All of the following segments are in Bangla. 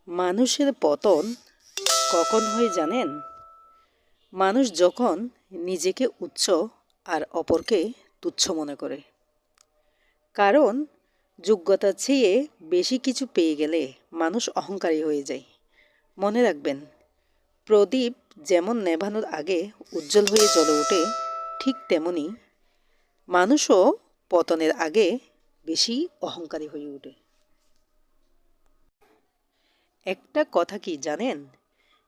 মানুষের পতন কখন হয় জানেন? মানুষ যখন নিজেকে উচ্চ আর অপরকে তুচ্ছ মনে করে। কারণ যোগ্যতার চেয়ে বেশি কিছু পেয়ে গেলে মানুষ অহংকারী হয়ে যায়। মনে রাখবেন, প্রদীপ যেমন নেভানোর আগে উজ্জ্বল হয়ে জ্বলে ওঠে, ঠিক তেমনি মানুষও পতনের আগে বেশি অহংকারী হয়ে ওঠে। একটা কথা কি জানেন?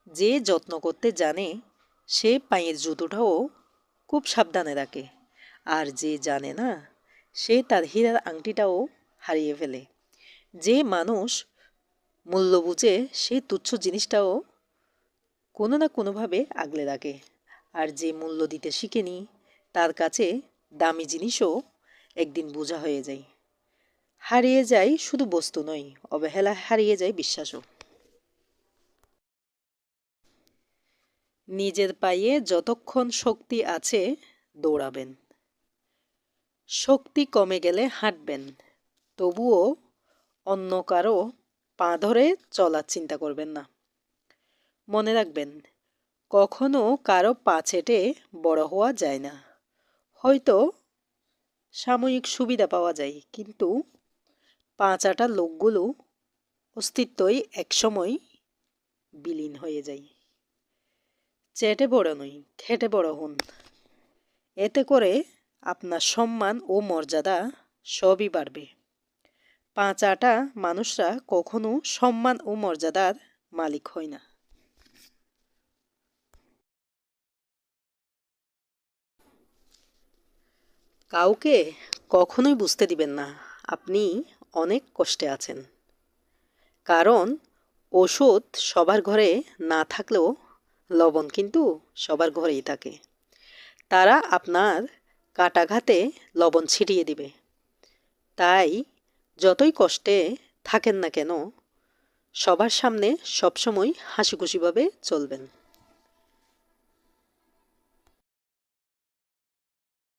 যে যত্ন করতে জানে সে পায়ের জুতোটাও খুব সাবধানে রাখে, আর যে জানে না সে তার হীরার আংটিটাও হারিয়ে ফেলে। যে মানুষ মূল্য বুঝে সে তুচ্ছ জিনিসটাও কোনো না কোনোভাবে আগলে রাখে, আর যে মূল্য দিতে শিখেনি তার কাছে দামি জিনিসও একদিন বোঝা হয়ে যায়। হারিয়ে যায় শুধু বস্তু নয়, অবহেলা হারিয়ে যায় বিশ্বাসও। নিজের পায়ে যতক্ষণ শক্তি আছে দৌড়াবেন। শক্তি কমে গেলে হাঁটবেন, তবুও অন্য কারো পা ধরে চলার চিন্তা করবেন না। মনে রাখবেন, কখনো কারো পা চেটে বড় হওয়া যায় না। হয়তো সাময়িক সুবিধা পাওয়া যায়, কিন্তু পা চাটা লোকগুলো অস্তিত্বই একসময় বিলীন হয়ে যায়। চেটে বড় নয়, খেটে বড় হন। এতে করে আপনার সম্মান ও মর্যাদা সবই বাড়বে। পা চাটা মানুষরা কখনো সম্মান ও মর্যাদার মালিক হয় না। কাউকে কখনোই বুঝতে দিবেন না আপনি অনেক কষ্টে আছেন। কারণ ওষুধ সবার ঘরে না থাকলেও লবণ কিন্তু সবার ঘরেই থাকে। তারা আপনার কাটাঘাতে লবণ ছিটিয়ে দিবে। তাই যতই কষ্টে থাকেন না কেন, সবার সামনে সবসময় হাসিখুশিভাবে চলবেন।